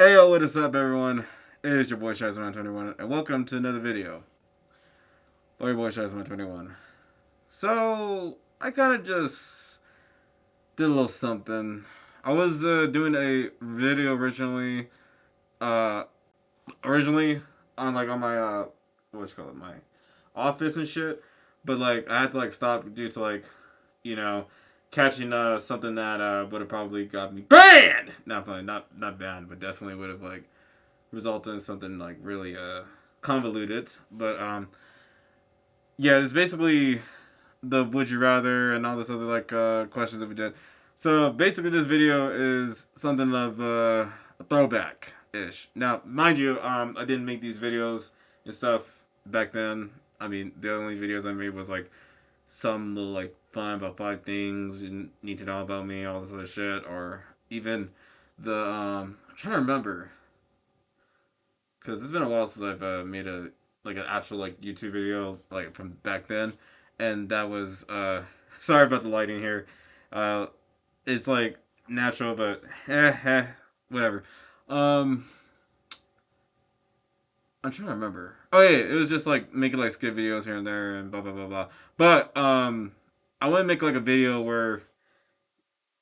Hey yo, what is up everyone? It is your boy Shyzman 21 and welcome to another video. Your boy Shyzman 21. So, I kind of just did a little something. I was doing a video uh, originally on my, what you call it, my office and shit. But like, I had to like stop due to like, you know, catching something that would have probably got me banned. Not probably not banned, but definitely would have like resulted in something like really convoluted. But yeah, it's basically the would you rather and all this other like questions that we did. So basically, this video is something of a throwback ish. Now, mind you, I didn't make these videos and stuff back then. I mean, the only videos I made was like some little like fun about 5 things you need to know about me, all this other shit, or even the I'm trying to remember because it's been a while since I've made a like an actual like YouTube video like from back then, and that was sorry about the lighting here. Uh, it's like natural, but whatever. Um, I'm trying to remember. Oh yeah, it was just like making like skit videos here and there and blah blah blah blah. But I want to make like a video where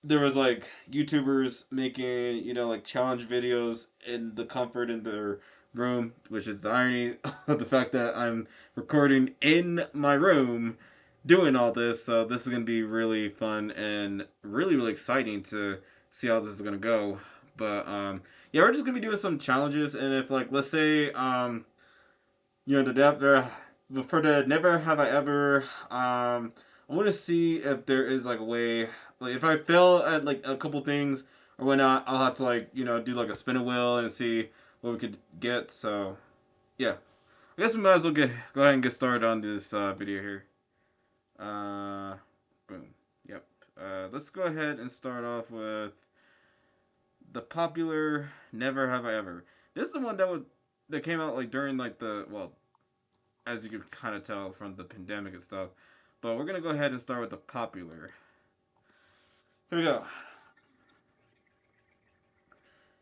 there was like YouTubers making, like challenge videos in the comfort in their room, which is the irony of the fact that I'm recording in my room doing all this. So this is gonna be really fun and really really exciting to see how this is gonna go. But yeah, we're just gonna be doing some challenges, and if like let's say the never for the never have I ever I want to see if there is like a way, like if I fail at like a couple things or whatnot, I'll have to like do like a spin a wheel and see what we could get. So yeah, I guess we might as well go ahead and get started on this video here. uh Boom. Yep. Let's go ahead and start off with the popular never have I ever. This is the one that came out like during like the, well, as you can kind of tell from the pandemic and stuff. But we're gonna go ahead and start with the popular. Here we go.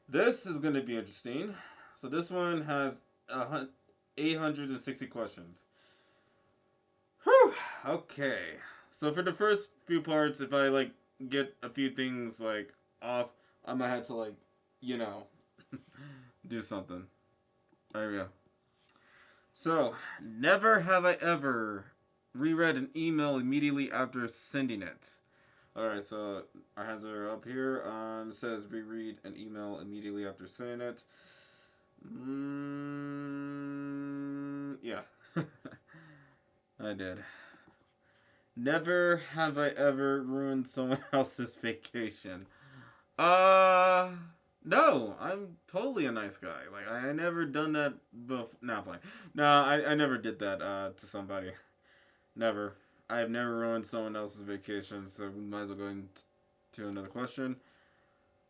This is gonna be interesting. So this one has 860 questions. Whew. Okay. So for the first few parts, if I like get a few things like off, I might have to like, you know, do something. There we go. So, never have I ever reread an email immediately after sending it. All right, so our hands are up here. It says reread an email immediately after sending it. Yeah, I did. Never have I ever ruined someone else's vacation. Uh, no, I'm totally a nice guy. Like I never done that before. No, I'm fine. No, I never did that to somebody. Never. I've never ruined someone else's vacation, so we might as well go into another question.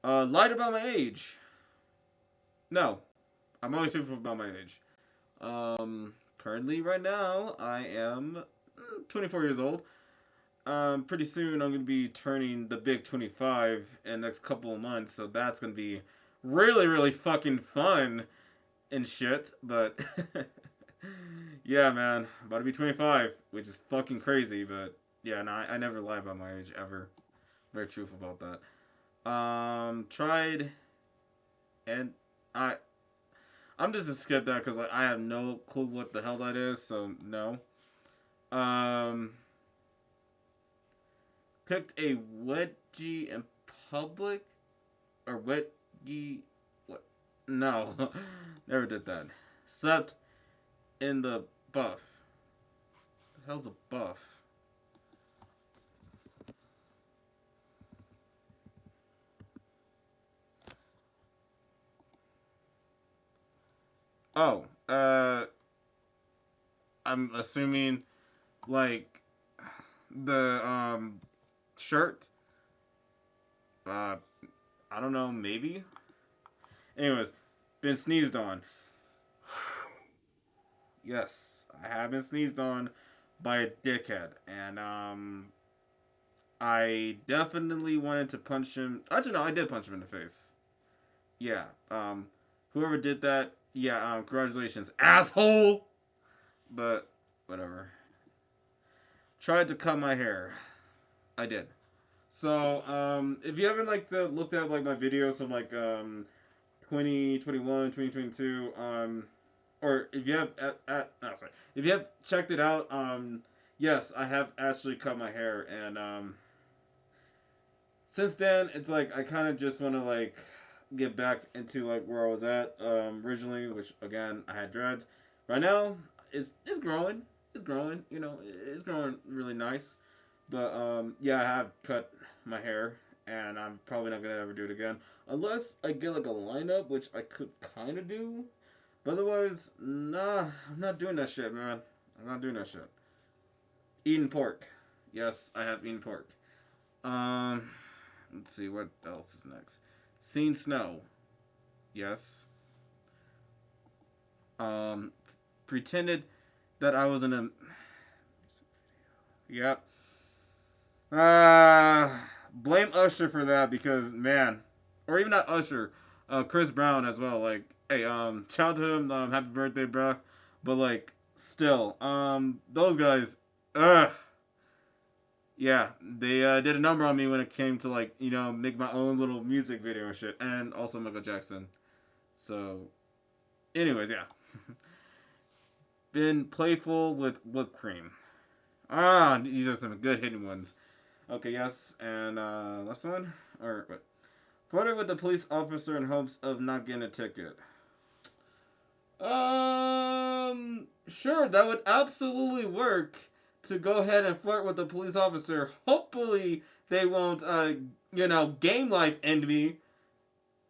Lied about my age. No, I'm always truthful about my age. Currently, right now, I am 24 years old. Pretty soon, I'm gonna be turning the big 25 in the next couple of months, so that's gonna be really, really fucking fun and shit. But yeah, man, I'm about to be 25, which is fucking crazy. But yeah, no, I never lie about my age ever. Very truthful about that. Tried and I I'm just a skip that because like I have no clue what the hell that is, so no. Um, Picked a wedgie in public or wedgie. What? No, never did that. Slept in the buff. The hell's a buff? Oh, I'm assuming like the shirt. Uh, I don't know, maybe. Anyways, been sneezed on. Yes, I have been sneezed on by a dickhead, and I definitely wanted to punch him. Actually, no, I did punch him in the face. Yeah. Whoever did that, yeah, congratulations, asshole. But whatever. Tried to cut my hair. I did. So, if you haven't looked at like my videos from 2021, 2022, or if you have no, sorry, if you have checked it out, yes, I have actually cut my hair, and since then it's like I kind of just want to like get back into like where I was at originally, which again I had dreads. Right now, it's growing, it's growing, it's growing really nice. But yeah, I have cut my hair, and I'm probably not gonna ever do it again unless I get like a lineup, which I could kind of do. But otherwise, nah, I'm not doing that shit, man. I'm not doing that shit. Eating pork. Yes, I have eaten pork. Um, let's see what else is next. Seen snow. Yes. Um, pretended that I was in a. Yep. Blame Usher for that because man, or even not Usher, Chris Brown as well. Like, hey, shout out to him, happy birthday, bro. But like, still, those guys, ugh, yeah, they did a number on me when it came to like, make my own little music video and shit, and also Michael Jackson. So, anyways, yeah, been playful with whipped cream. Ah, these are some good hitting ones. Okay, yes, and last one, or what? Flirted with the police officer in hopes of not getting a ticket. Sure, that would absolutely work to go ahead and flirt with the police officer. Hopefully, they won't, game life end me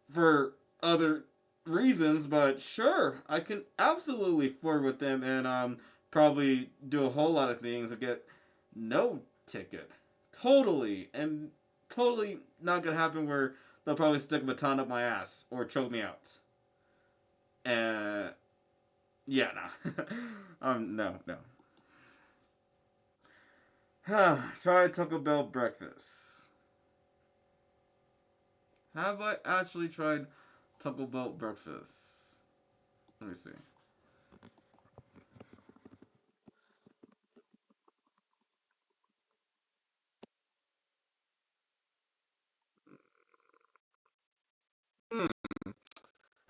for other reasons, but sure, I can absolutely flirt with them and, probably do a whole lot of things to get no ticket. Totally, and totally not gonna happen where they'll probably stick a baton up my ass or choke me out. Yeah, no. No, no. Try Taco Bell breakfast. Have I actually tried Taco Bell breakfast? Let me see. Hmm.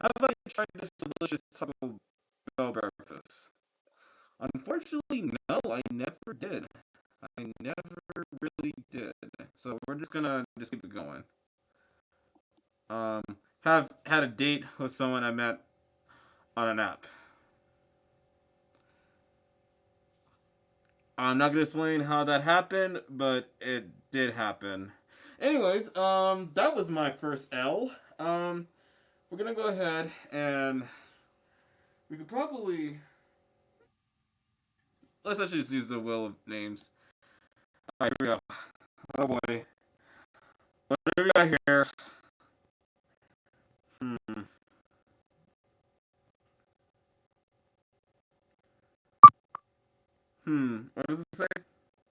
Have I tried this delicious Taco Bell breakfast? Unfortunately, no, I never did. I never really did. So we're just gonna just keep it going. Um, have had a date with someone I met on an app. I'm not gonna explain how that happened, but it did happen. Anyways, that was my first L. We're gonna go ahead and we could probably let's actually just use the wheel of names. All right, here we go. Oh boy, what do we got here? Hmm. What does it say?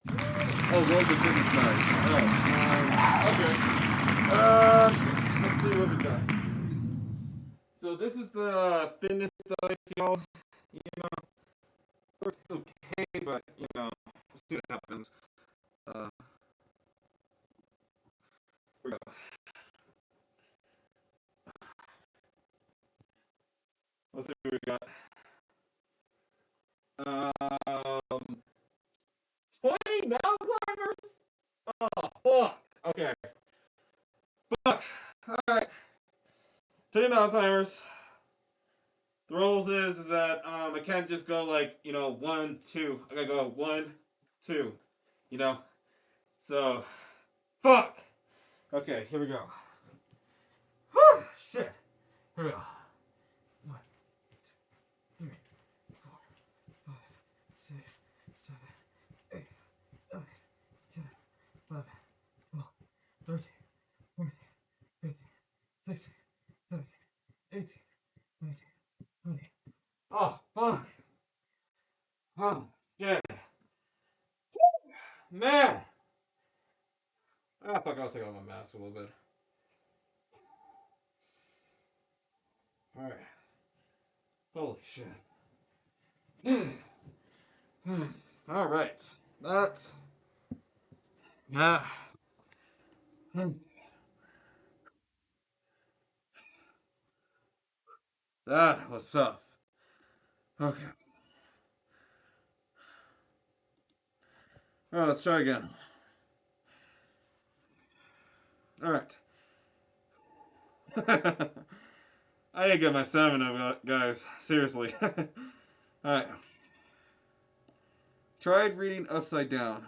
Oh, roll the fitness nice. Oh, okay. Let's see what we got. So this is the fitness dice, y'all. You know, it's okay, but let's see what happens. Uh, here we go. Let's see what we got. Um, 20 mountain climbers. Oh, fuck. Okay. Fuck. All right. 20 mountain climbers. The rules is that I can't just go like one, two. I gotta go one, two. You know. So, fuck. Okay, here we go. Whew, shit. Here we go. One, two, three, four, five, six, seven, eight, nine, 10, 11, 12, 13, 14, 15, 16, 17, 18, 19, 20. Oh, fuck. Oh, yeah. Man. Ah, fuck, I'll take off my mask a little bit. Alright. Holy shit. All right. That's yeah. That was tough. Okay. Oh, let's try again. All right. I didn't get my stamina, guys. Seriously. All right. Tried reading upside down.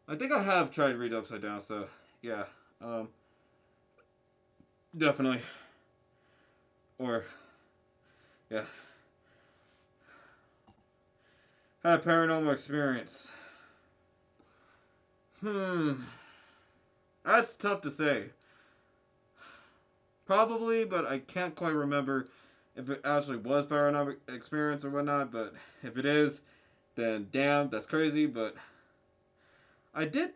I think I have tried reading upside down. So yeah. Um. Definitely. Or yeah. Had a paranormal experience. Hmm. That's tough to say. Probably, but I can't quite remember if it actually was paranormal experience or whatnot. But if it is, then damn, that's crazy. But I did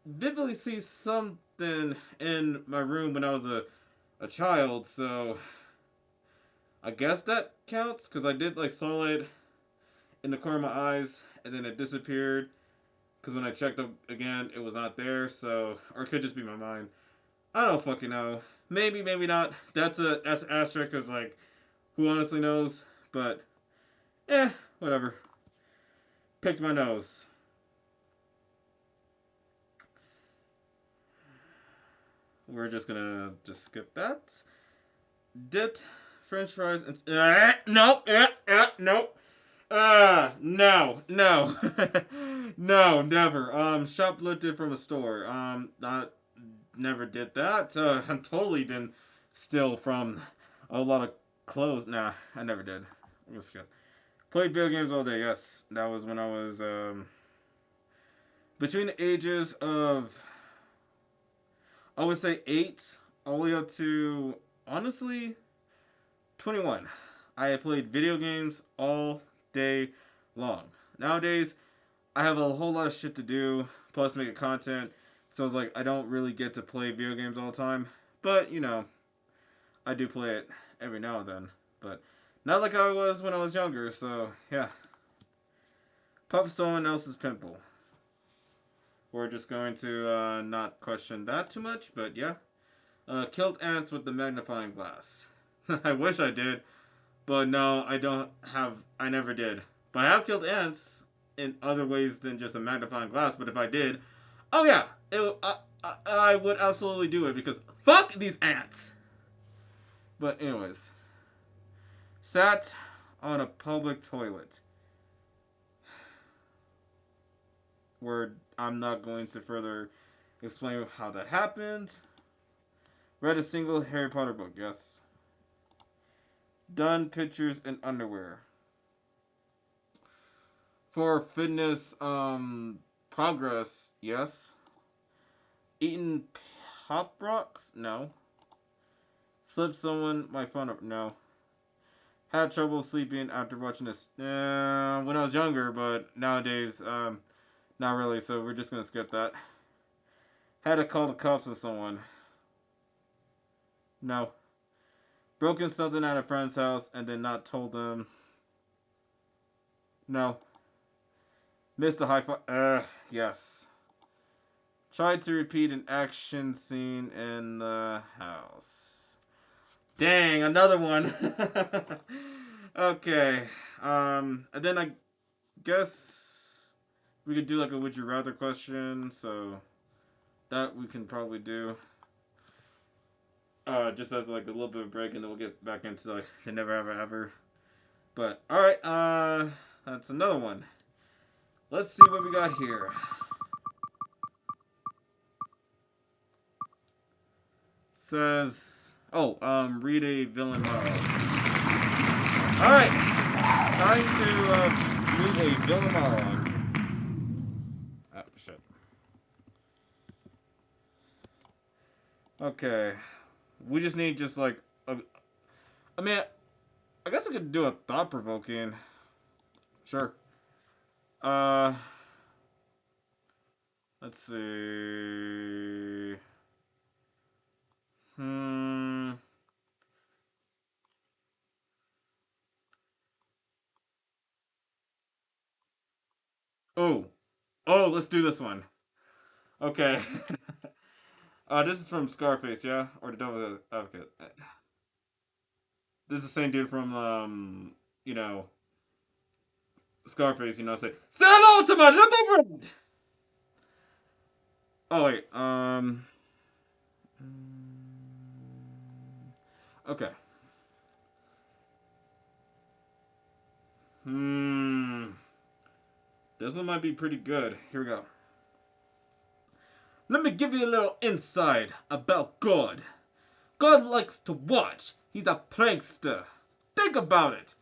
vividly see something in my room when I was a child, so I guess that counts because I did like saw it in the corner of my eyes and then it disappeared because when I checked up again, it was not there. So, or it could just be my mind. I don't fucking know. Maybe, maybe not. That's an asterisk because like who honestly knows? But whatever. Picked my nose. We're just gonna just skip that. Dipped French fries and no, no. No, no, no, never. Shoplifted from a store. Not never did that. I totally didn't steal from a lot of clothes. Nah, I never did. Let's go. Played video games all day. Yes, that was when I was between the ages of I would say 8 all the way up to honestly 21. I played video games all day long. Nowadays, I have a whole lot of shit to do, plus making content. So it's like I don't really get to play video games all the time. But, I do play it every now and then. But not like I was when I was younger, so yeah. Pop someone else's pimple. We're just going to not question that too much, but yeah. Killed ants with the magnifying glass. I wish I did, but no, I don't have. I never did. But I have killed ants in other ways than just a magnifying glass. But if I did, oh yeah, I would absolutely do it because fuck these ants. But anyways, sat on a public toilet. Where I'm not going to further explain how that happened. Read a single Harry Potter book. Yes. Done pictures in underwear. For fitness progress, yes. Eaten pop rocks? No. Slipped someone my phone up? No. Had trouble sleeping after watching this when I was younger, but nowadays, not really, so we're just gonna skip that. Had to call the cops on someone. No. Broken something at a friend's house and then not told them. No. Missed a high five. Yes. Tried to repeat an action scene in the house. Dang, another one. Okay. And then I guess we could do like a would you rather question. So that we can probably do. Just as like a little bit of break, and then we'll get back into like the never ever ever. But all right. That's another one. Let's see what we got here. Says, oh, read a villain monologue. All right, time to read a villain monologue. Oh shit. Okay, we just need just like, I mean, I guess I could do a thought provoking. Sure. Uh, let's see. Hmm. Oh, oh, let's do this one. Okay. This is from Scarface, yeah, or the Devil Advocate. This is the same dude from you know, Scarface. You know, say, "Say hello to my little friend." Oh wait, okay. Hmm. This one might be pretty good. Here we go. Let me give you a little insight about God. God likes to watch. He's a prankster. Think about it.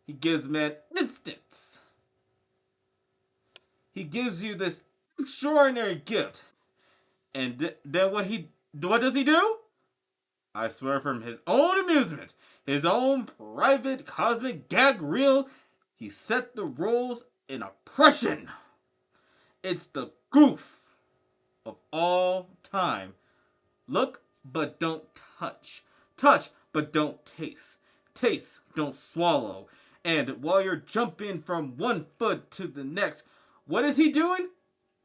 He gives man instants. He gives you this extraordinary gift. And then what does he do? I swear from his own amusement, his own private cosmic gag reel, he set the rules in oppression. It's the goof of all time. Look, but don't touch. Touch, but don't taste. Taste, don't swallow. And while you're jumping from one foot to the next, what is he doing?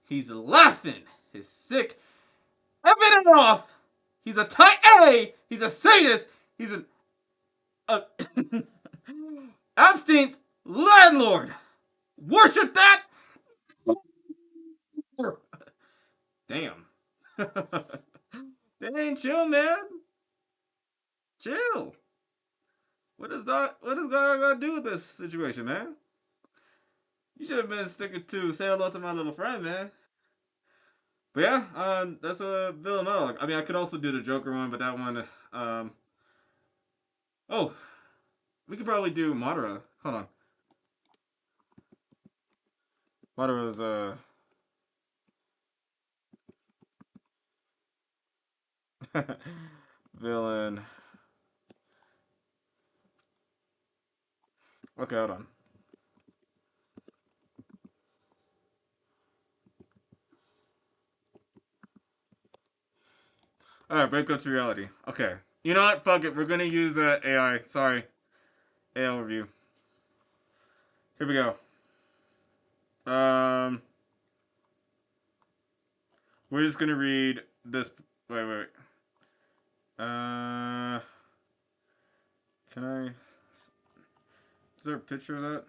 He's laughing. His sick, effing it off. He's a type A. He's a sadist. He's an uh, abstinent landlord. Worship that. Damn. Dang, chill, man. Chill. What does God got to do with this situation, man? You should have been sticking to say hello to my little friend, man. But yeah, that's a Villan monologue. I mean, I could also do the Joker one, but that one, oh, we could probably do Madara. Hold on, Madara's villain. Okay, hold on. All right, break up to reality. Okay, you know what? Fuck it. We're gonna use AI. Sorry, AI review. Here we go. Um, we're just gonna read this. Wait, wait. Can I? Is there a picture of that?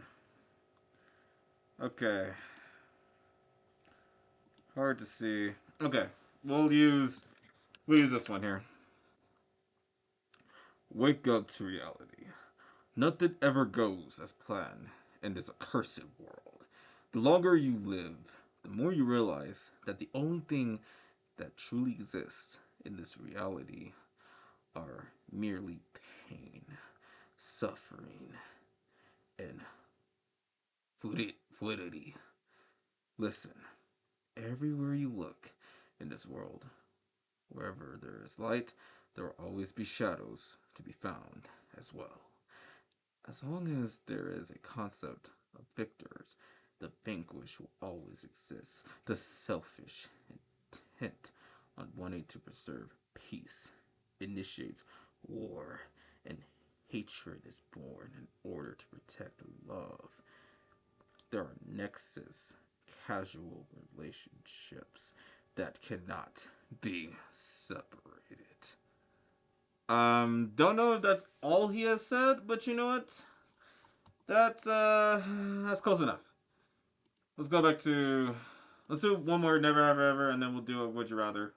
Okay. Hard to see. Okay. We'll use this one here. Wake up to reality. Nothing ever goes as planned in this accursed world. The longer you live, the more you realize that the only thing that truly exists in this reality are merely pain, suffering, and fluidity. Listen, everywhere you look in this world, wherever there is light, there will always be shadows to be found as well. As long as there is a concept of victors, the vanquished will always exist. The selfish intent on wanting to preserve peace initiates war, and hatred is born in order to protect love. There are nexus casual relationships that cannot be separated. Don't know if that's all he has said, but you know what? That's close enough. Let's go back to let's do one more never ever ever and then we'll do a would you rather.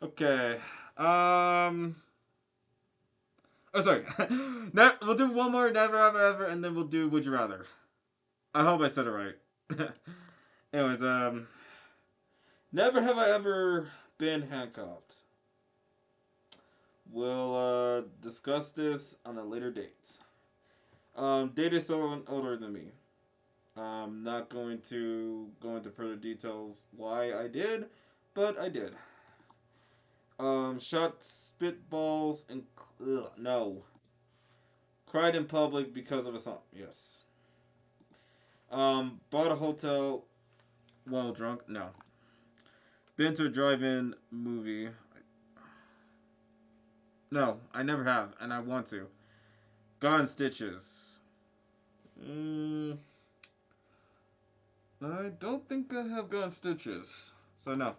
Okay. Oh sorry. We'll do one more never ever ever and then we'll do would you rather. I hope I said it right. Anyways, never have I ever been handcuffed. We'll discuss this on a later date. Dated someone older than me. I'm not going to go into further details why I did, but I did. Shot spitballs and no. Cried in public because of a song. Yes. Bought a hotel while drunk. No. Been to a drive-in movie. No, I never have, and I want to. Gone stitches. I don't think I have gotten stitches. So no.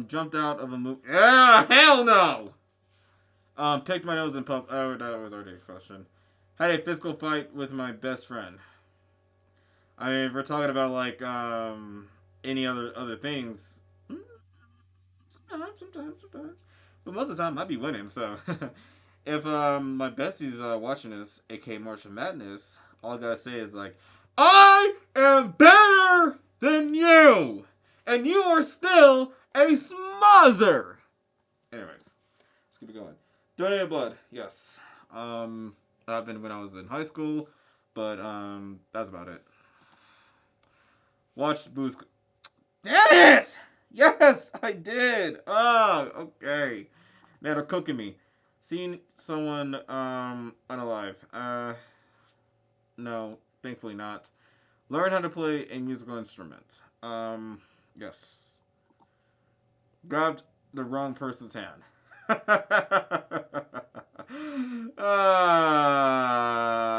Jumped out of a movie. Ah, hell no! Picked my nose in public. Oh, that was already a question. Had a physical fight with my best friend. I mean, if we're talking about like any other things. Sometimes. But most of the time, I'd be winning. So, if my bestie's watching this, aka March of Madness, all I gotta say is like, I am better than you, and you are still a smozzer. Anyways, let's keep it going. Donated blood, yes. That happened when I was in high school, but that's about it. Watched Boo's. Yes! Yes, I did. Oh, okay. Now they're cooking me. Seen someone unalive. No, thankfully not. Learn how to play a musical instrument. Yes. Grabbed the wrong person's hand.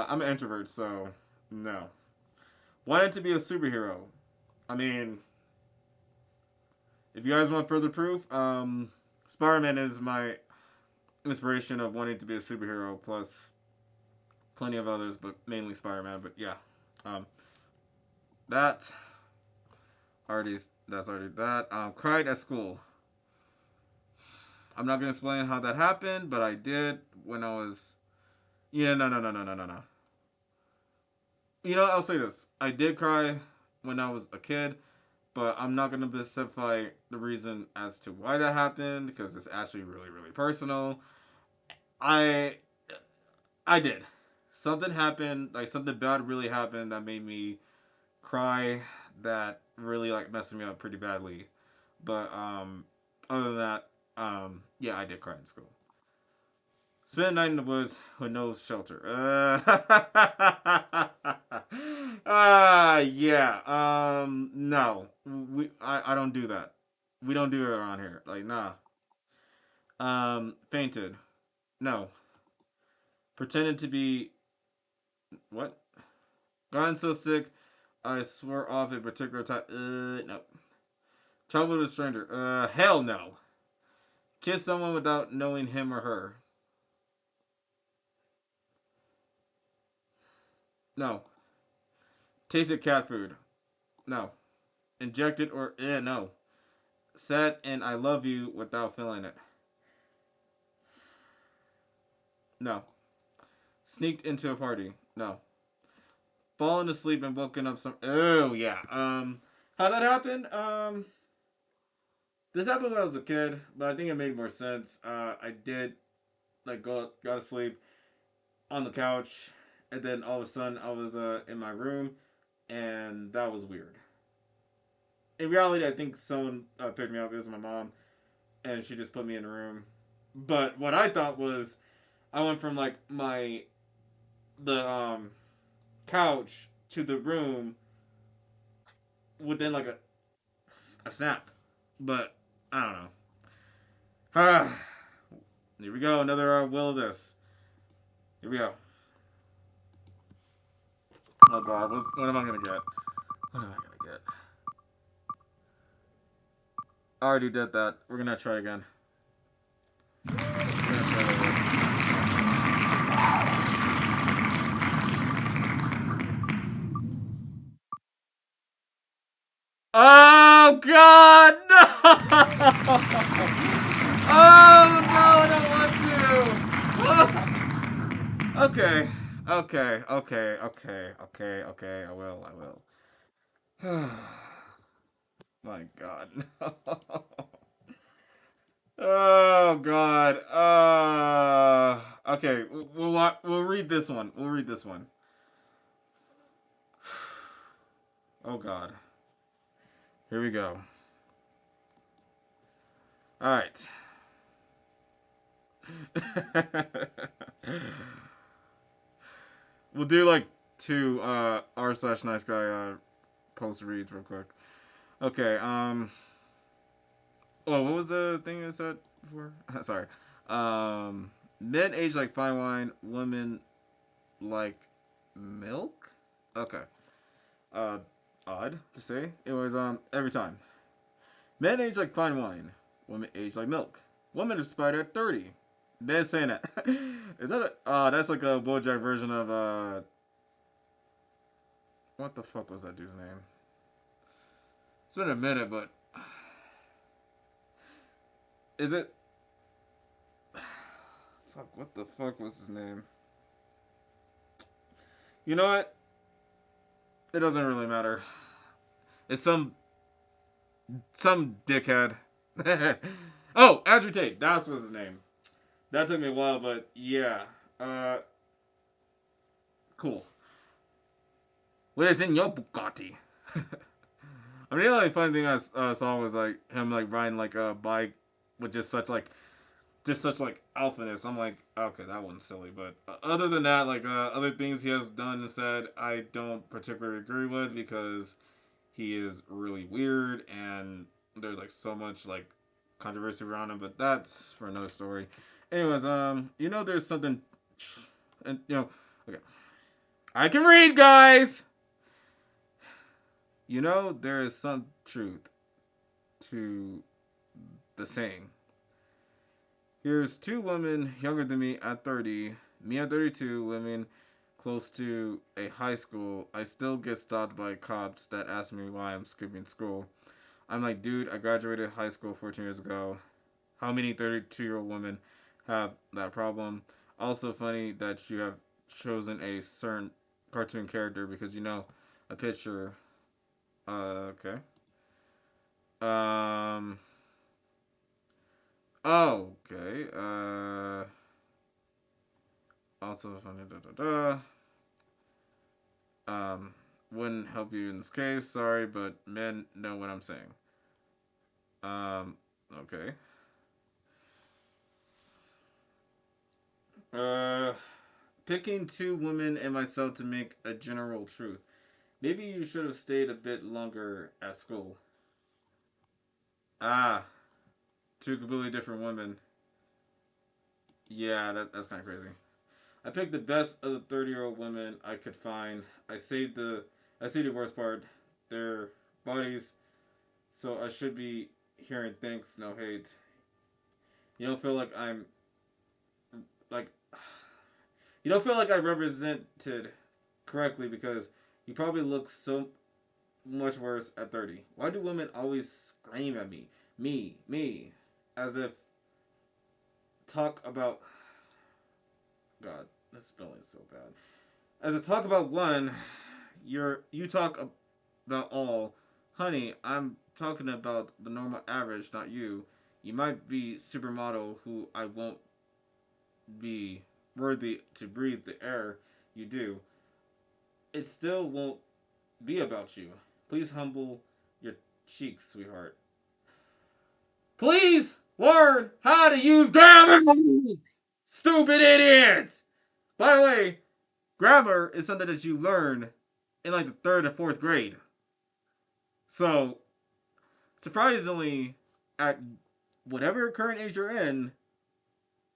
I'm an introvert, so no. Wanted to be a superhero. I mean, if you guys want further proof, Spider-Man is my inspiration of wanting to be a superhero, plus plenty of others, but mainly Spider-Man. But yeah, um, that already that's already that. Cried at school. I'm not gonna explain how that happened, but I did when I was. Yeah, no. You know, I'll say this: I did cry when I was a kid, but I'm not gonna specify the reason as to why that happened because it's actually really personal. I I did. Something happened, like something bad really happened that made me cry that really like messed me up pretty badly. But other than that, yeah, I did cry in school. Spend a night in the woods with no shelter. Yeah. No. I don't do that. We don't do it around here. Like, nah. Fainted. No. Pretended to be what? Gotten so sick, I swore off a particular type. No. Travel with a stranger. Hell no. Kiss someone without knowing him or her. No. Tasted cat food. No. Injected or no. Said and I love you without feeling it. No. Sneaked into a party. No. Fallen asleep and woken up some. Oh yeah. How that happened? This happened when I was a kid, but I think it made more sense. I did like go to sleep on the couch, and then all of a sudden I was in my room, and that was weird. In reality, I think someone picked me up. It was my mom, and she just put me in the room. But what I thought was, I went from like the couch to the room within like a snap. But I don't know. Ah, here we go. Another will of this. Here we go. Oh god, what am I gonna get? What am I gonna get? I already did that. We're gonna try again. Oh God, no! Oh no, I don't want to. Okay. I will. My God, no. Oh God. Okay, we'll read this one. We'll read this one. Oh God. Here we go. All right. We'll do like two r/niceguy post reads real quick. Okay. Oh, what was the thing I said before? Sorry. Men age like fine wine. Women like milk. Okay. Uh, odd to say. It was every time. Men age like fine wine. Women age like milk. Women expire at 30. They're saying that. Is that a that's like a BoJack version of what the fuck was that dude's name? It's been a minute, but is it fuck what the fuck was his name? You know what? It doesn't really matter. It's some dickhead. Oh, Andrew Tate. That's what's his name. That took me a while, but yeah. Cool. What is in your Bugatti? I mean, the only funny thing I saw was like him like riding like a bike with just such like alphaness. I'm like, okay, that one's silly. But other than that, like other things he has done and said, I don't particularly agree with because he is really weird and there's like so much like controversy around him. But that's for another story. Anyways, there's something, and okay, I can read, guys. There is some truth to the saying. Here's two women younger than me at 30, me at 32, living close to a high school. I still get stopped by cops that ask me why I'm skipping school. I'm like, dude, I graduated high school 14 years ago. How many 32-year-old women have that problem? Also funny that you have chosen a certain cartoon character because a picture. Okay. Okay. Also funny. Wouldn't help you in this case. Sorry, but men know what I'm saying. Okay. Uh, Picking two women and myself to make a general truth. Maybe you should have stayed a bit longer at school. Ah, two completely different women. Yeah, that's kind of crazy. I picked the best of the 30-year-old women I could find. I see the worst part. Their bodies, so I should be hearing thanks, no hate. You don't feel like I'm, like, you don't feel like I represented correctly because you probably look so much worse at 30. Why do women always scream at me? Me. As if talk about, God, this spelling is so bad. As a talk about one, you talk about all. Honey, I'm talking about the normal average, not you. You might be supermodel who I won't be worthy to breathe the air you do. It still won't be about you. Please humble your cheeks, sweetheart. Please learn how to use grammar! Stupid idiots! By the way, grammar is something that you learn in like the third or fourth grade. So, surprisingly, at whatever current age you're in,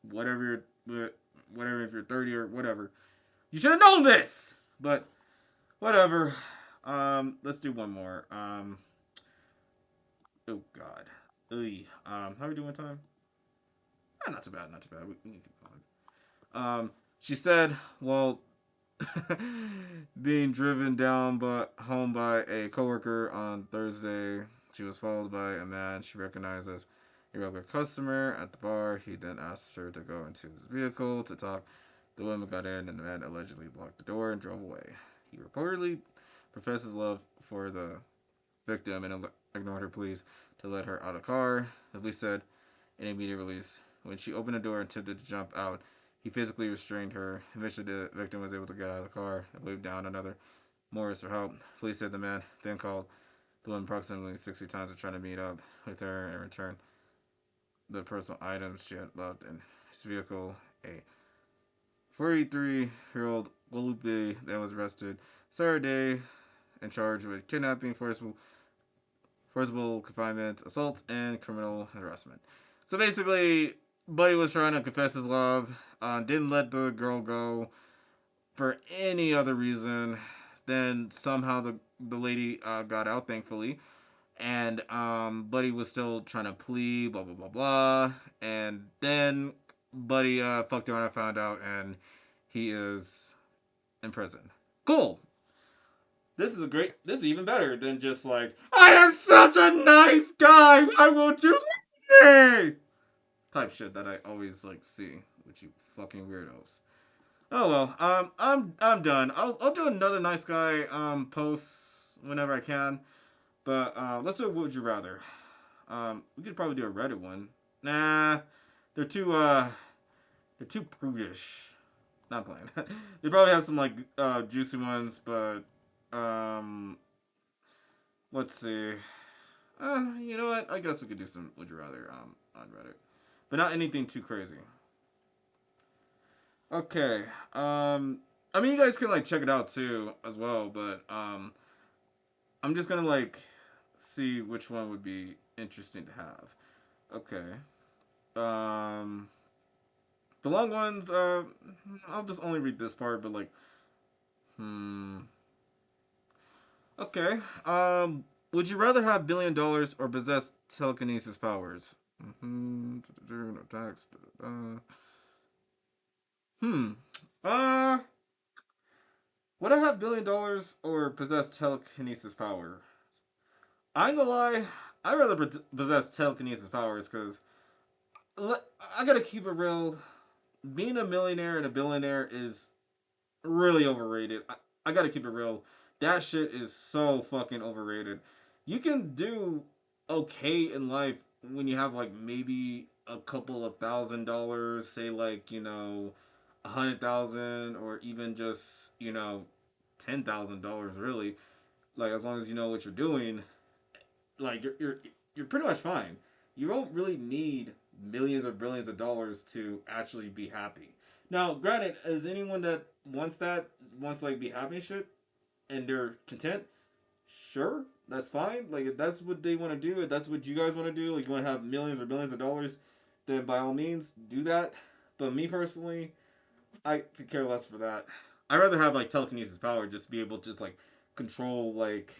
whatever if you're 30 or whatever, you should have known this. But whatever. Let's do one more. Oh God. How are we doing time? Not too bad. Not too bad. We can keep going. She said, "Well, being driven down but home by a coworker on Thursday, she was followed by a man she recognized as a regular customer at the bar. He then asked her to go into his vehicle to talk. The woman got in, and the man allegedly blocked the door and drove away. He reportedly professed his love for the victim and ignored her pleas to let her out of the car. The police said in a media release, when she opened the door and attempted to jump out, he physically restrained her. Eventually, the victim was able to get out of the car and waved down another Morris for help. Police said the man then called the woman approximately 60 times to try to meet up with her and return the personal items she had left in his vehicle. A 43-year-old Guadalupe then was arrested Saturday and charged with kidnapping, forcible confinement, assault, and criminal harassment. So basically, Buddy was trying to confess his love, didn't let the girl go for any other reason. Then somehow the the lady got out, thankfully, and Buddy was still trying to plead, blah blah blah blah, and then Buddy fucked around and found out, and he is in prison. Cool. This is a great. This is even better than just like I am such a nice guy. I will do anything type shit that I always like see with you fucking weirdos. Oh well, I'm done. I'll do another nice guy post whenever I can. But let's do a would you rather. We could probably do a Reddit one. Nah, they're too they're too prudish. Not playing. They probably have some like juicy ones, but um let's see. You know what? I guess we could do some would you rather on Reddit, but not anything too crazy. Okay. I mean, you guys can like check it out too as well, but I'm just gonna like see which one would be interesting to have. Okay. Um, the long ones. I'll just only read this part, but like, hmm. Okay. Would you rather have $1 billion or possess telekinesis powers? Mm-hmm. Text. Hmm. Uh, would I have $1 billion or possess telekinesis power? I ain't gonna lie. I'd rather possess telekinesis powers because I gotta keep it real. Being a millionaire and a billionaire is really overrated. I gotta keep it real. That shit is so fucking overrated. You can do okay in life when you have like maybe a couple of $1,000, say like, 100,000 or even just, $10,000 really. Like as long as you know what you're doing, like you're pretty much fine. You don't really need millions or billions of dollars to actually be happy. Now, granted, as anyone that wants like be happy and shit, and they're content, sure, that's fine. Like if that's what they want to do, if that's what you guys want to do, like you want to have millions or billions of dollars, then by all means do that. But me personally, I could care less for that. I'd rather have like telekinesis power, just be able to just like control like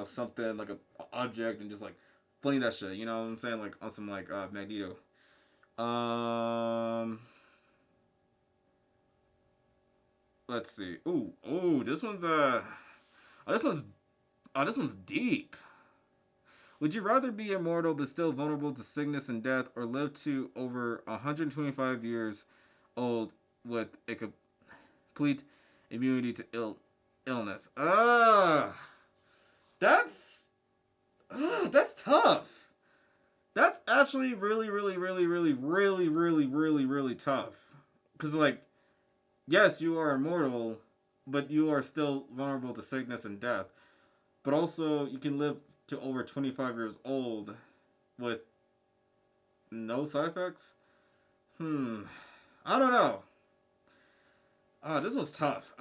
something like a object and just like fling that shit. You know what I'm saying? Like on some like Magneto. Um, let's see. Ooh, this one's this one's deep. Would you rather be immortal but still vulnerable to sickness and death, or live to over 125 years old with a complete immunity to illness? That's that's tough. That's actually really, really, really, really, really, really, really, really tough. Because like, yes, you are immortal, but you are still vulnerable to sickness and death. But also, you can live to over 25 years old with no side effects. Hmm. I don't know. This was tough.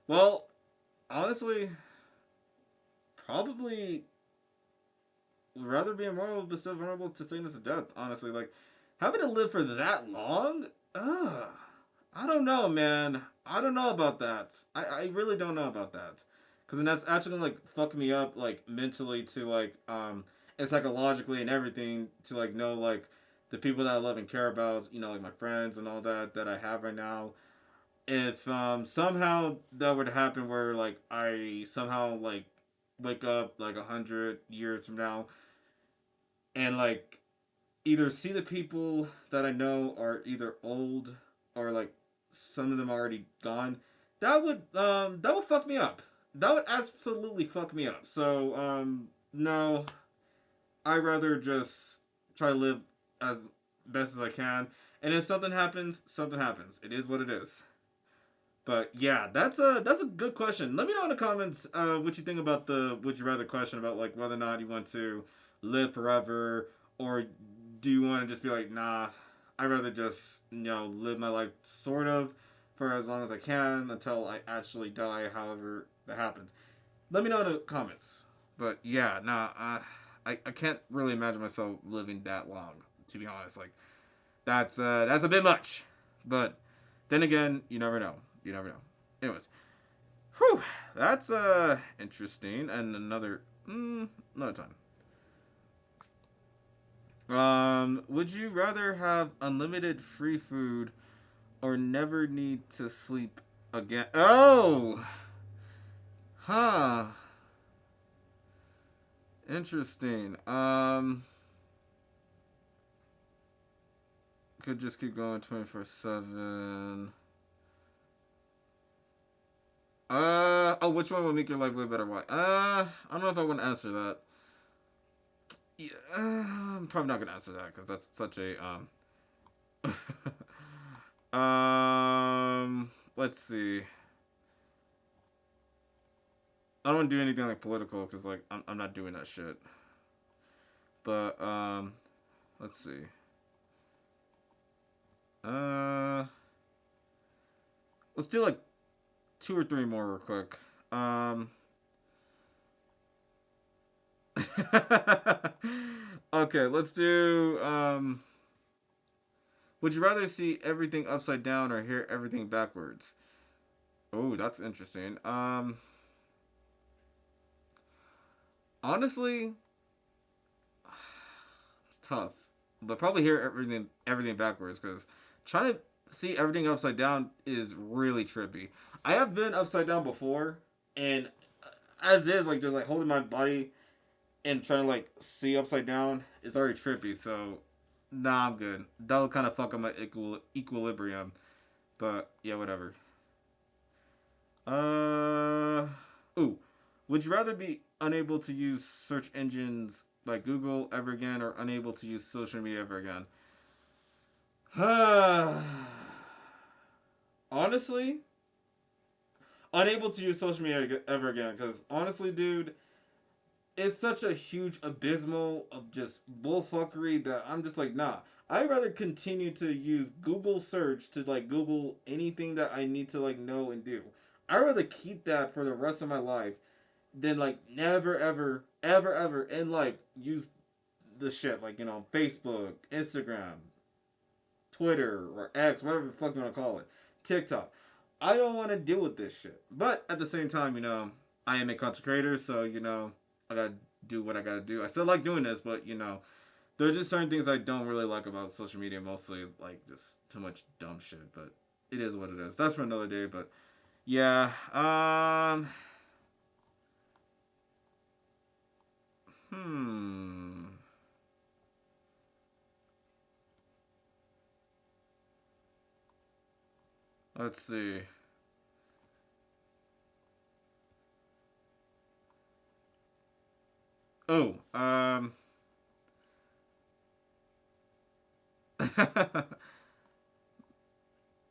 Well, honestly, probably would rather be immortal but still vulnerable to sickness and death. Honestly, like having to live for that long. I don't know, man. I don't know about that. I really don't know about that. Because then that's actually gonna like fuck me up like mentally to like and psychologically and everything to like know like the people that I love and care about, like my friends and all that I have right now. If somehow that were to happen where like I somehow like wake up like 100 years from now and like either see the people that I know are either old or like some of them are already gone, that would fuck me up. That would absolutely fuck me up. So no, I rather just try to live as best as I can. And if something happens, something happens. It is what it is. But yeah, that's a good question. Let me know in the comments what you think about the would you rather question about like whether or not you want to live forever or do you want to just be like nah, I'd rather just live my life sort of for as long as I can until I actually die. However that happens. Let me know in the comments. But yeah, nah, I can't really imagine myself living that long. To be honest, like that's a bit much. But then again, you never know. You never know. Anyways, Whew, that's interesting. And another time. Would you rather have unlimited free food or never need to sleep again? Oh, huh. Interesting. Could just keep going 24/7. Oh, which one would make your life way better? Why? I don't know if I want to answer that. Yeah, I'm probably not gonna answer that because that's such a Let's see. I don't want to do anything like political because like I'm not doing that shit. But let's see. Uh, let's do like two or three more real quick. Okay, let's do would you rather see everything upside down or hear everything backwards? Oh, that's interesting. Honestly, it's tough, but probably hear everything backwards because trying to see everything upside down is really trippy. I have been upside down before, and as is like just like holding my body and trying to like see upside down is already trippy. So nah, I'm good. That'll kind of fuck up my equilibrium. But yeah, whatever. Uh, ooh, would you rather be unable to use search engines like Google ever again, or unable to use social media ever again? Honestly, unable to use social media ever again. Because honestly, dude, it's such a huge abysmal of just bullfuckery that I'm just like, nah. I'd rather continue to use Google search to like Google anything that I need to like know and do. I'd rather keep that for the rest of my life than like never ever in life use the shit like Facebook, Instagram, Twitter, or X, whatever the fuck you want to call it, TikTok. I don't want to deal with this shit. But at the same time, I am a content creator, so I gotta do what I gotta do. I still like doing this, but there's just certain things I don't really like about social media. Mostly like just too much dumb shit. But it is what it is. That's for another day. But yeah, hmm. Let's see. Oh,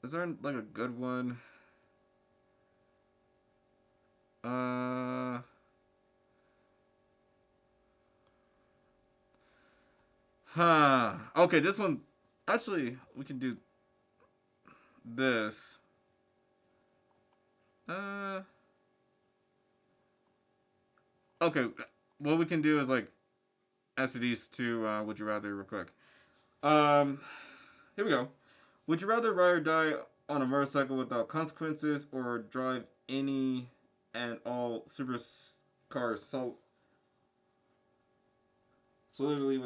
is there like a good one? Uh, huh. Okay, this one. Actually, we can do this. Uh, okay. What we can do is like answer these two. Would you rather real quick? Um, here we go. Would you rather ride or die on a motorcycle without consequences, or drive any and all supercars solidly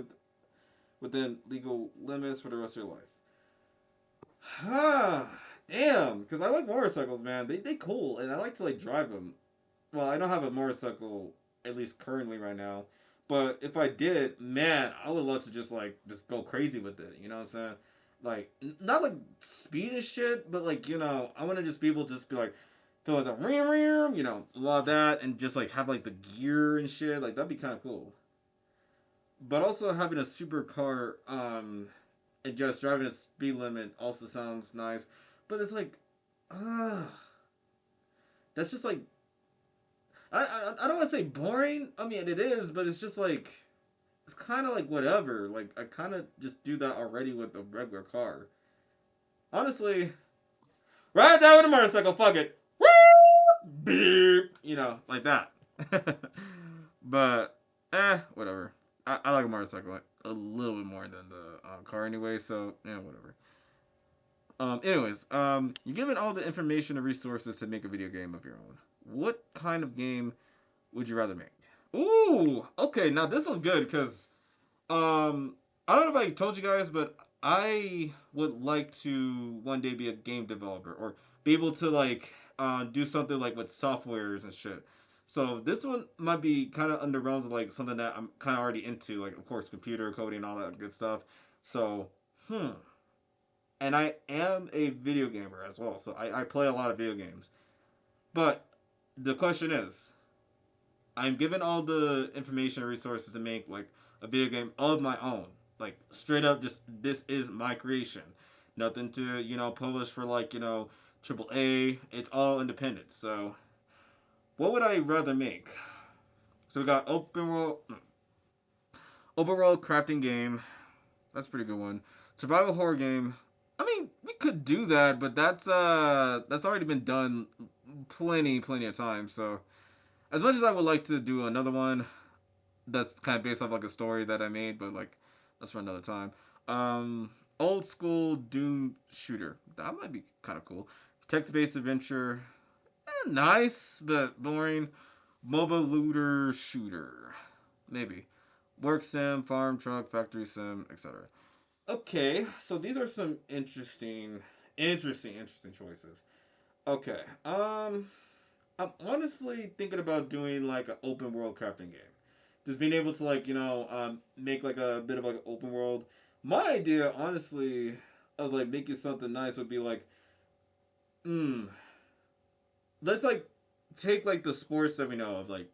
within legal limits for the rest of your life? Huh. Damn, because I like motorcycles, man. They cool, and I like to like drive them. Well, I don't have a motorcycle at least currently right now, but if I did, man, I would love to just go crazy with it. You know what I'm saying? Like not like speed and shit, but like I want to just be able to just be like feel like the rim rim, a lot of that, and just like have like the gear and shit. Like that'd be kind of cool. But also having a supercar, and just driving a speed limit also sounds nice. But it's like, uh, that's just like I don't want to say boring. I mean it is, but it's just like it's kind of like whatever. Like I kind of just do that already with a regular car. Honestly, ride down with a motorcycle. Fuck it. Woo! Beep. Like that. But whatever. I like a motorcycle a little bit more than the car anyway. So yeah, whatever. Anyways, you're given all the information and resources to make a video game of your own. what kind of game would you rather make? Ooh, okay. Now this was good because I don't know if I told you guys, but I would like to one day be a game developer or be able to like do something like with softwares and shit. So this one might be kind of under realms of like something that I'm kind of already into, like of course computer coding and all that good stuff. So hmm, and I am a video gamer as well, so I play a lot of video games. But the question is, I'm given all the information and resources to make like a video game of my own. Like straight up just this is my creation. Nothing to, publish for like, triple A. It's all independent. So what would I rather make? So we got open world crafting game. That's a pretty good one. Survival horror game. I mean, we could do that, but that's already been done plenty of times. So as much as I would like to do another one, that's kind of based off like a story that I made, but like that's for another time. Old school Doom shooter. That might be kind of cool. Text based adventure. Nice, but boring. MOBA looter shooter. Maybe. Work sim, farm truck, factory sim, etc. Okay, so these are some interesting choices. Okay, I'm honestly thinking about doing like an open world crafting game. Just being able to like make like a bit of like an open world. My idea, honestly, of like making something nice would be like, mm, let's like take like the sports that we know of, like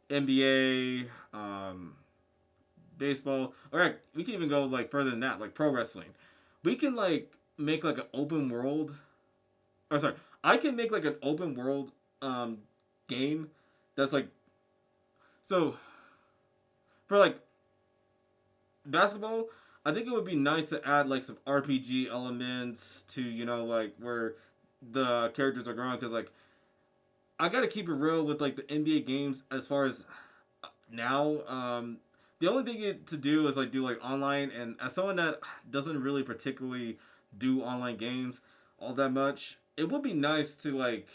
NBA, baseball. All right, we can even go like further than that, like pro wrestling. We can like make like an open world. Or sorry, I can make like an open world um game that's like so for like basketball, I think it would be nice to add like some RPG elements to like where the characters are growing because like I gotta keep it real with like the NBA games as far as now. The only thing to do is like do like online, and as someone that doesn't really particularly do online games all that much, it would be nice to like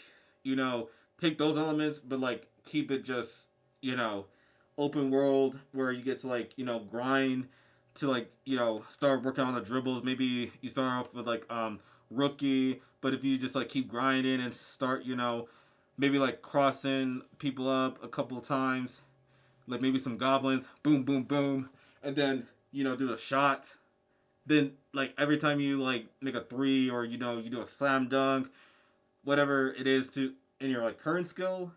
you know take those elements, but like keep it just you know open world where you get to like grind to like start working on the dribbles. Maybe you start off with like rookie, but if you just like keep grinding and start maybe like crossing people up a couple of times, like maybe some goblins, boom, boom, boom, and then do a shot. Then like every time you like make a three or you do a slam dunk, whatever it is to in your like current skill,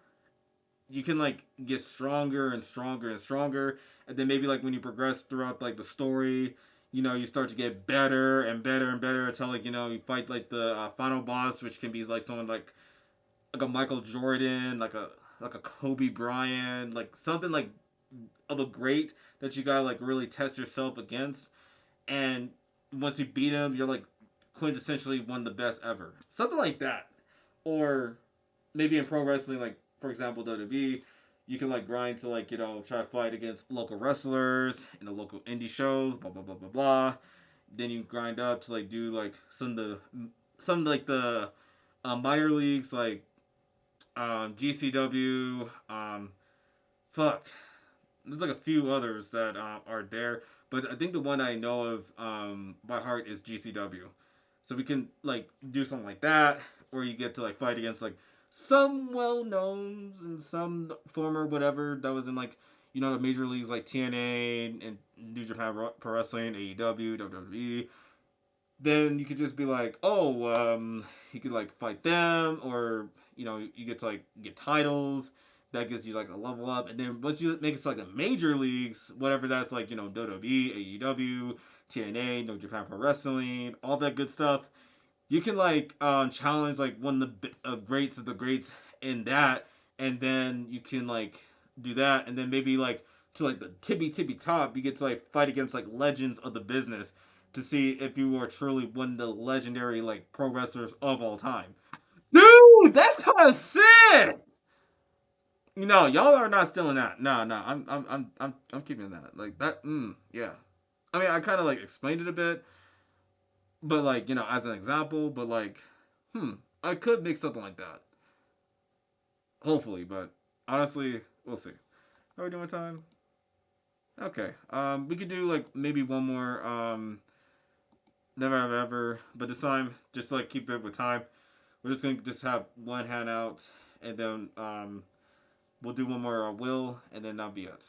you can like get stronger and stronger and stronger, and then maybe like when you progress throughout like the story, you start to get better and better and better until like you fight like the final boss, which can be like someone like a Michael Jordan, like a Kobe Bryant, like something like of a great that you gotta like really test yourself against. And once you beat him, you're like quintessentially one of the best ever. Something like that. Or maybe in pro wrestling, like for example WWE, you can like grind to like try to fight against local wrestlers in the local indie shows, blah blah blah blah blah. Then you grind up to like do like some like the minor leagues like GCW, fuck. There's like a few others that are there, but I think the one I know of by heart is GCW. So we can like do something like that, where you get to like fight against like some well knowns and some former whatever that was in like the major leagues like TNA and New Japan Pro Wrestling, AEW, WWE. Then you could just be like, oh, you could like fight them, or you get to like get titles. That gives you like a level up, and then once you make it to like the major leagues, whatever that's like, WWE, AEW, TNA, New Japan Pro Wrestling, all that good stuff. You can like challenge like one of the greats of the greats in that, and then you can like do that, and then maybe like to like the tippy top, you get to like fight against like legends of the business to see if you are truly one of the legendary like pro wrestlers of all time. Dude, that's kind of sick. No, y'all are not stealing that. No, no, I'm keeping that. Like that. Yeah. I mean, I kind of like explained it a bit, but like as an example. But like, I could make something like that. Hopefully, but honestly, we'll see. How are we doing time? Okay. We could do like maybe one more. Never have ever, but this time just like keep it with time. We're just gonna just have one hand out, and then we'll do one more will, and then that'll be it.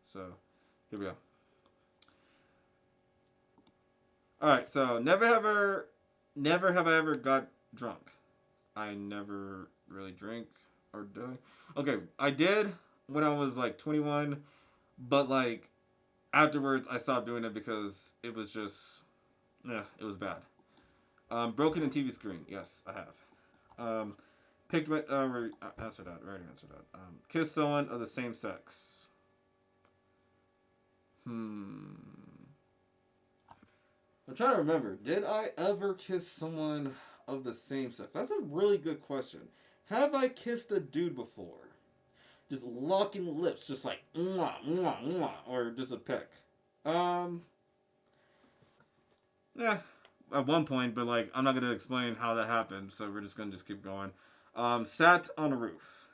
So here we go. All right. So never have I ever got drunk. I never really drink or do. Okay, I did when I was like 21, but like afterwards I stopped doing it because it was just yeah, it was bad. Broken in TV screen. Yes, I have. Um, picked my answer that. Already answered that. Kiss someone of the same sex. Hmm. I'm trying to remember. Did I ever kiss someone of the same sex? That's a really good question. Have I kissed a dude before? Just locking lips, just like mwah, mwah, mwah, or just a peck. Um, yeah, at one point, but like I'm not gonna explain how that happened, so we're just gonna just keep going. Sat on a roof.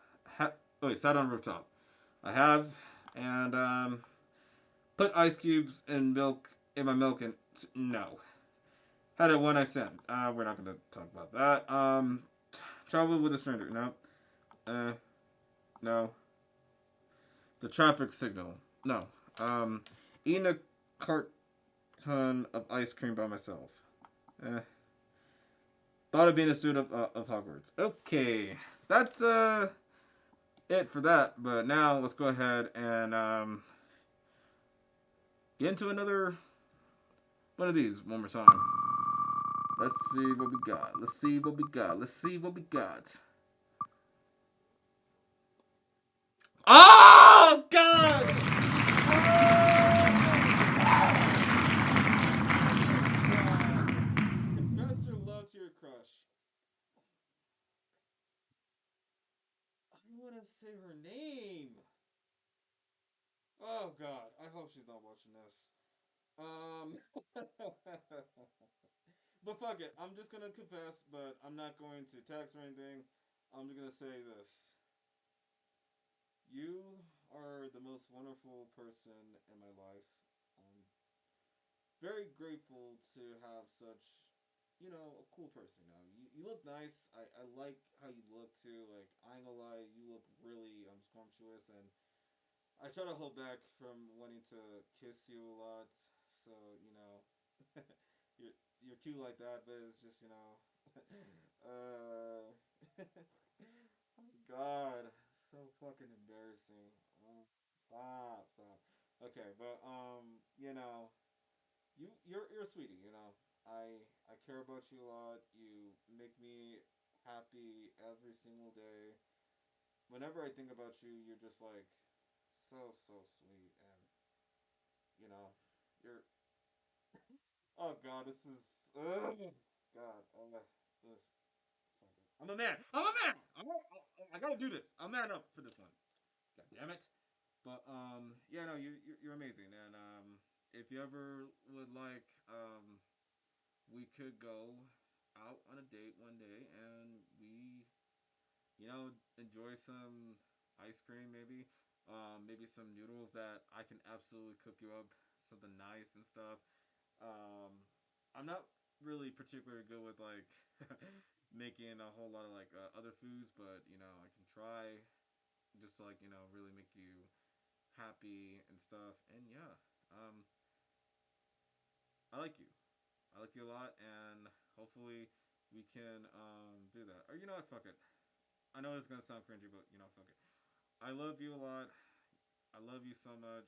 Wait, sat on a rooftop. I have, and put ice cubes and milk in my milk, and no. Had it one I sent. We're not gonna talk about that. Travel with a stranger. No. Uh, no. The traffic signal. No. Eating a carton of ice cream by myself. Eh. Thought of being a student of Hogwarts. Okay, that's it for that. But now let's go ahead and get into another one of these one more time. Let's see what we got. Let's see what we got. Let's see what we got. Oh God! Confess your love to your crush. I want to say her name. Oh God! I hope she's not watching this. Um, but fuck it. I'm just gonna confess, but I'm not going to text or anything. I'm just gonna say this. You are the most wonderful person in my life. I'm very grateful to have such, a cool person. You look nice. I like how you look too. Like, I ain't gonna lie, you look really scrumptious, and I try to hold back from wanting to kiss you a lot. So, you're you're cute like that, but it's just, uh oh God, so fucking embarrassing. Stop. Okay, but you're a sweetie, I care about you a lot. You make me happy every single day. Whenever I think about you, you're just like so sweet, and you know, you're. Oh God, this is. God, this. I'm a man. I'm a man. I gotta do this. I'm man up for this one. God damn it. But yeah, no, you're amazing, and if you ever would like, we could go out on a date one day, and we, enjoy some ice cream, maybe, maybe some noodles that I can absolutely cook you up, something nice and stuff. I'm not really particularly good with like making a whole lot of like other foods, but I can try just to like really make you happy and stuff. And yeah, um, I like you. I like you a lot, and hopefully we can do that. Or what? Fuck it. I know it's gonna sound cringy, but fuck it. I love you a lot. I love you so much,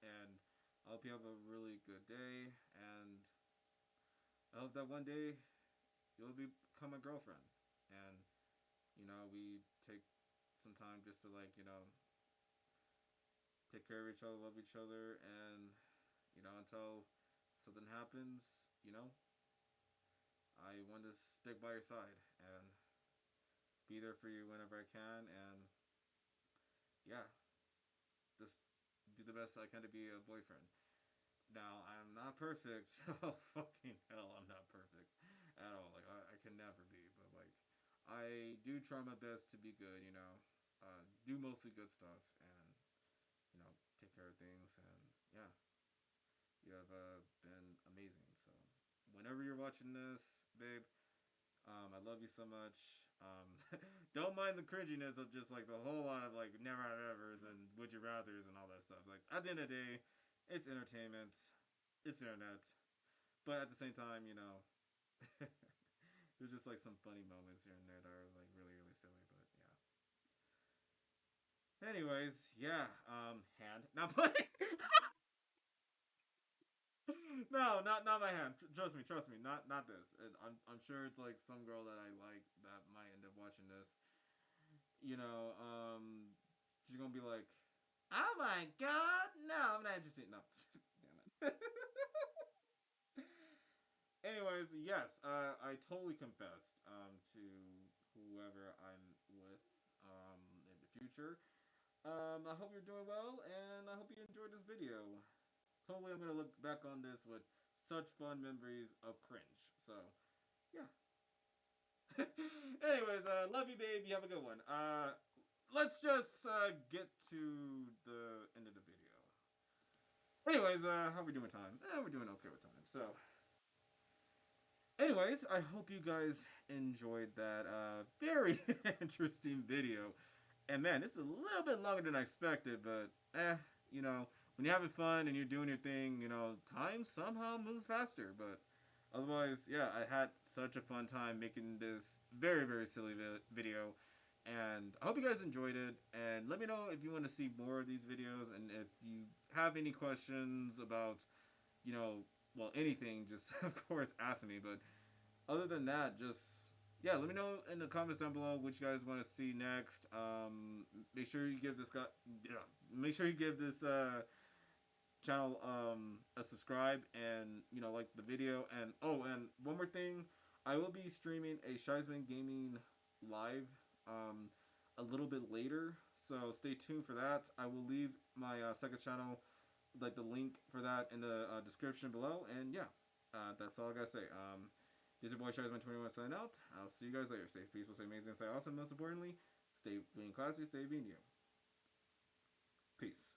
and I hope you have a really good day. And I hope that one day you'll become a girlfriend, and we take some time just to like take care of each other, love each other, and until something happens, I want to stick by your side and be there for you whenever I can, and yeah, just do the best I can to be a boyfriend. Now, I'm not perfect. Oh, fucking hell, I'm not perfect at all. Like, I can never be, but like, I do try my best to be good, do mostly good stuff, and take care of things. And yeah, you have been amazing. So whenever you're watching this, babe, I love you so much. Don't mind the cringiness of just like the whole lot of like never have ever's and would you rather's and all that stuff. Like at the end of the day, it's entertainment, it's internet, but at the same time, there's just like some funny moments here and there that are like really really silly. But yeah. Anyways, yeah. Hand. Not playing. No, not my hand. Trust me. Not this. I'm sure it's like some girl that I like that might end up watching this. She's gonna be like, "Oh my god, no, I'm not interested." No, damn it. Anyways, yes, I totally confessed to whoever I'm with in the future. I hope you're doing well, and I hope you enjoyed this video. Hopefully, I'm gonna look back on this with such fun memories of cringe. So, yeah. Anyways, love you, babe. You have a good one. Let's just get to the end of the video. Anyways, how we doing with time? We're doing okay with time. So, anyways, I hope you guys enjoyed that very interesting video. And man, it's a little bit longer than I expected, but when you're having fun and you're doing your thing, time somehow moves faster. But otherwise, yeah, I had such a fun time making this very, very silly video. And I hope you guys enjoyed it. And let me know if you want to see more of these videos. And if you have any questions about, well, anything, just of course ask me. But other than that, just yeah, let me know in the comments down below what you guys want to see next. Make sure you give this guy, yeah, make sure you give this channel a subscribe and like the video. And oh, and one more thing, I will be streaming a Shyzman gaming live a little bit later, so stay tuned for that. I will leave my second channel, like the link for that in the description below. And yeah, that's all I gotta say. This is your boy Shyzman21 signing out. I'll see you guys later. Stay peaceful, stay amazing, stay awesome. Most importantly, stay being classy, stay being you. Peace.